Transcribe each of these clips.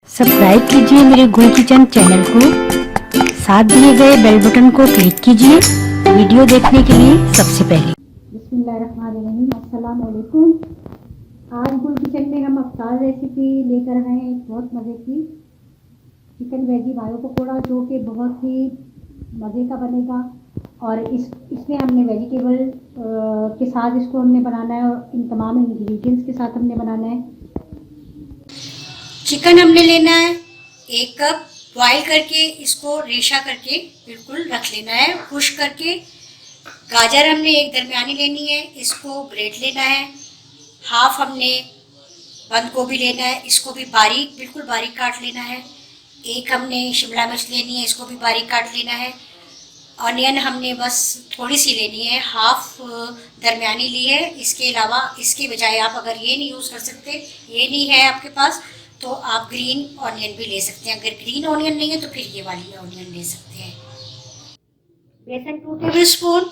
Subscribe कीजिए मेरे गुल किचन चैनल को, साथ दिए गए बेल बटन को क्लिक कीजिए वीडियो देखने के लिए सबसे पहले। बिस्मिल्लाहिर्रहमानिर्रहीम, अस्सलाम वालेकुम। आज गुल किचन में हम अफ्तार रेसिपी लेकर आए हैं एक बहुत मज़े की चिकन वेजी मायो पकौड़ा, जो कि बहुत ही मज़े का बनेगा। और इसमें हमने वेजिटेबल के साथ इसको हमने बनाना है और इन तमाम इंग्रेडिएंट्स के साथ हमने बनाना है। चिकन हमने लेना है 1 कप, बॉईल करके इसको रेशा करके बिल्कुल रख लेना है, खुश करके। गाजर हमने एक दरमियानी लेनी है, इसको ग्रेट लेना है। हाफ हमने बंद गोभी लेना है, इसको भी बारीक बिल्कुल बारीक काट लेना है। एक हमने शिमला मिर्च लेनी है, इसको भी बारीक काट लेना है। ऑनियन हमने बस थोड़ी सी लेनी है, हाफ दरमियानी ली है। इसके अलावा इसके बजाय आप अगर ये नहीं यूज़ कर सकते, ये नहीं है आपके पास, तो आप ग्रीन ऑनियन भी ले सकते हैं। अगर ग्रीन ऑनियन नहीं है तो फिर ये वाली ऑनियन ले सकते हैं। बेसन 2 टेबल स्पून,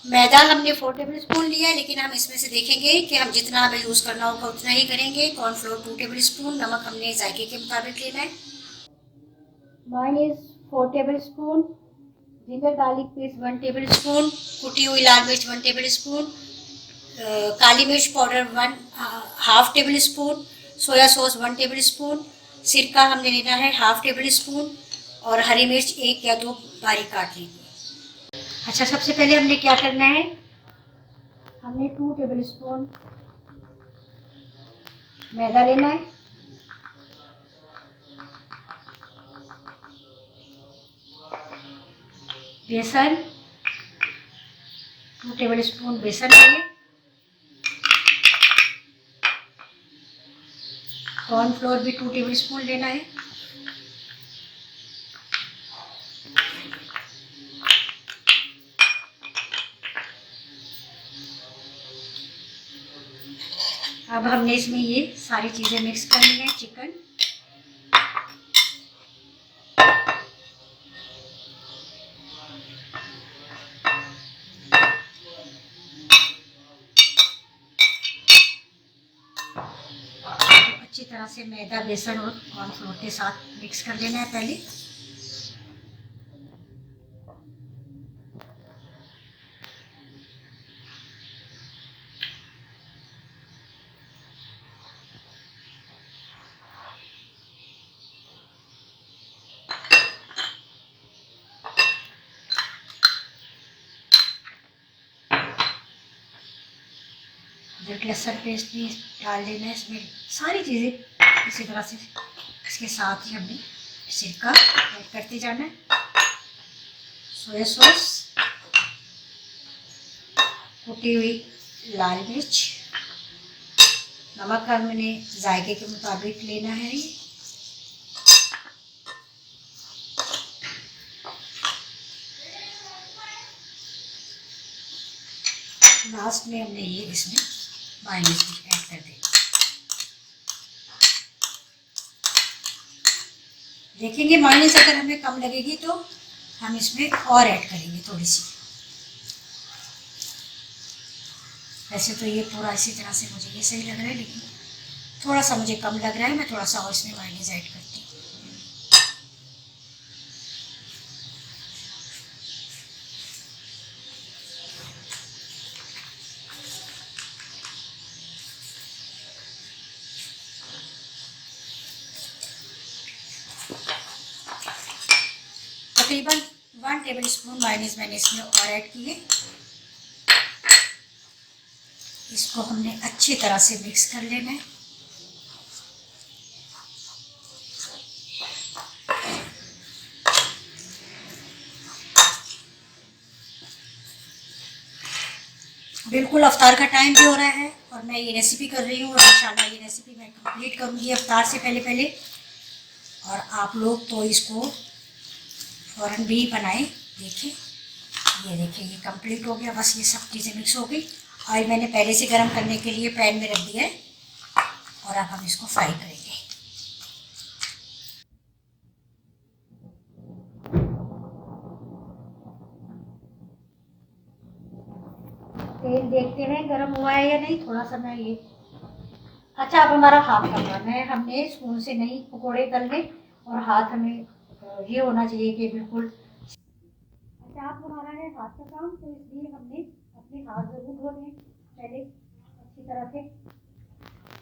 मैदा हमने 4 टेबल स्पून लिया है, लेकिन हम इसमें से देखेंगे कि हम जितना हमें यूज़ करना होगा उतना ही करेंगे। कॉर्नफ्लोर 2 टेबल स्पून, नमक हमने जायके के मुताबिक लेना है। Mayonnaise 4 table spoon, ginger garlic paste 1 table spoon, कुटी हुई लाल मिर्च 1 टेबल स्पून, काली मिर्च powder 1 half table spoon, soya sauce 1 table spoon, सिरका हमने लेना है हाफ टेबल स्पून, और हरी मिर्च 1 या 2 बारीक काट ली। अच्छा, सबसे पहले हमने क्या करना है, हमने 2 टेबल स्पून मैदा लेना है। बेसन 2 टेबल स्पून बेसन लेंगे। कॉर्नफ्लोर भी 2 टेबल स्पून लेना है। अब हमने इसमें ये सारी चीज़ें मिक्स करनी है। चिकन, अच्छी तरह से मैदा बेसन और कॉर्नफ्लोर के साथ मिक्स कर लेना है पहले। अदरक लहसुन पेस्ट भी डाल देना है इसमें। सारी चीज़ें इसी तरह से इसके साथ ही हमने सिरका ऐड करते जाना है। सोया सॉस, कुटी हुई लाल मिर्च, नमक का मैंने जायके के मुताबिक लेना है। लास्ट में हमने ये इसमें मायोनीज ऐड कर दें। देखेंगे मायोनीज अगर हमें कम लगेगी तो हम इसमें और ऐड करेंगे थोड़ी सी। वैसे तो ये पूरा इसी तरह से मुझे ये सही लग रहा है, लेकिन थोड़ा सा मुझे कम लग रहा है, मैं थोड़ा सा और इसमें मायोनीज ऐड करती हूँ। तकरीबन 1 टेबल स्पून मायोनीज मैंने इसमें और ऐड की है। इसको हमने अच्छी तरह से मिक्स कर लेना है। बिल्कुल अफ्तार का टाइम भी हो रहा है और मैं ये रेसिपी कर रही हूँ, और इंशाल्लाह ये रेसिपी मैं कंप्लीट करूँगी अफ्तार से पहले पहले। और आप लोग तो इसको फ़ौरन भी बनाएं। देखिए, ये देखिए ये कंप्लीट हो गया। बस ये सब चीज़ें मिक्स हो गई। ऑयल मैंने पहले से गर्म करने के लिए पैन में रख दिया है, और अब हम इसको फ्राई करेंगे। तेल देखते हैं गर्म हुआ है या नहीं। थोड़ा सा मैं ये अच्छा, अब हमारा हाथ का काम है। हमने स्पून से नहीं पकोड़े तलने, और हाथ हमें ये होना चाहिए कि बिल्कुल। अच्छा, अब हमारा है हाथ का काम, तो इसलिए हमने अपने हाथ जरूर धोने हैं पहले अच्छी तरह से।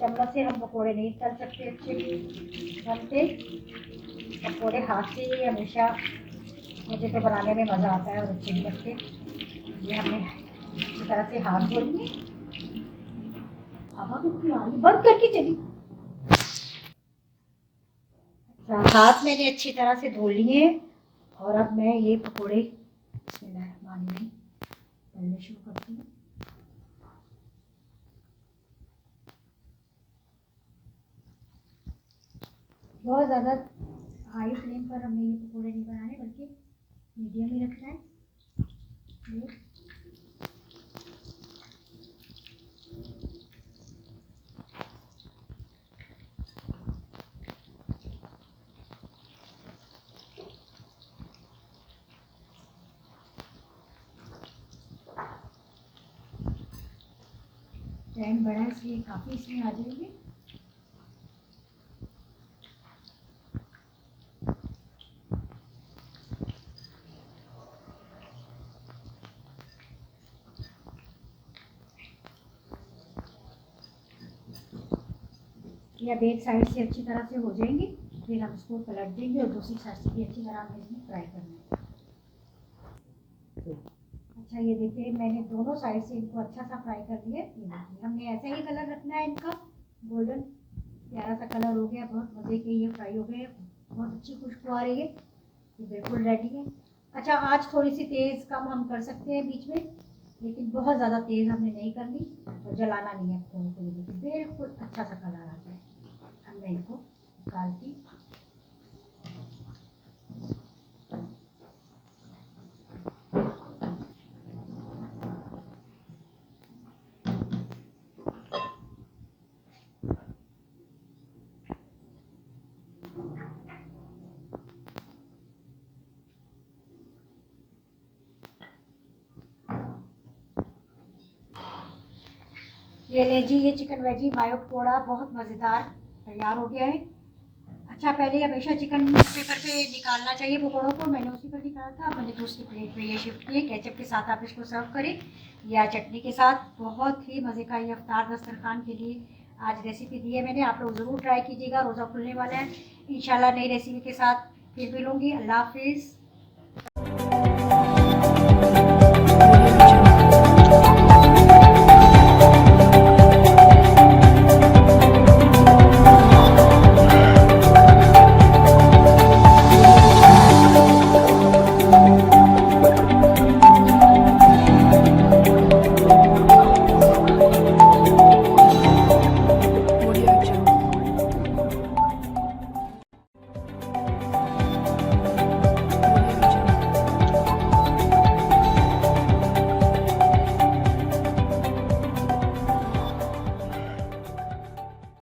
चम्मच से हम पकोड़े नहीं तल सकते अच्छे बनते। पकोड़े हाथ से ही हमेशा मुझे तो बनाने में मज़ा आता है और अच्छे भी लगते। ये हमने अच्छी तरह से हाथ धो लिए। हवा कितनी आ रही, बंद करके चली। हाथ मैंने अच्छी तरह से धो लिए, और अब मैं ये पकोड़े तलने शुरू करती हूँ। बहुत ज़्यादा हाई फ्लेम पर हमें ये पकोड़े नहीं बनाने, बल्कि मीडियम ही रखना है। पैन बड़ा है इसलिए काफ़ी इसमें आ जाएंगे। या एक साइड से अच्छी तरह से हो जाएंगे, फिर हम इसको पलट देंगे और दूसरी साइड से भी अच्छी तरह हमें इसमें फ्राई करना है। अच्छा, ये देखिए मैंने दोनों साइड से इनको अच्छा सा फ्राई कर दिया। ये देखिए हमने ऐसा ही कलर रखना है इनका, गोल्डन प्यारा सा कलर हो गया। बहुत मज़े के ये फ्राई हो गए, बहुत अच्छी खुशबू आ रही है। ये बिल्कुल रेडी है। अच्छा, आज थोड़ी सी तेज़ कम हम कर सकते हैं बीच में, लेकिन बहुत ज़्यादा तेज़ हमने नहीं करनी और जलाना नहीं है फोन को। देखिए बिल्कुल अच्छा सा कलर आ जाए। अब मैं इनको निकालती। ये ले जी, ये चिकन वेजी मायो पकौड़ा बहुत मज़ेदार तैयार हो गया है। अच्छा, पहले हमेशा चिकन पेपर पे निकालना चाहिए पकौड़ों को। मैंने उसी पर निकाला था। मैंने दूसरी प्लेट में ये शिफ्ट किए। केचप के साथ आप इसको सर्व करें या चटनी के साथ। बहुत ही मज़े का ये इफ्तार दस्तरखान के लिए आज रेसिपी दी है मैंने। आप लोग ज़रूर ट्राई कीजिएगा। रोज़ा खुलने वाला है। इंशाल्लाह नई रेसिपी के साथ फिर मिलूँगी। अल्लाह हाफिज़।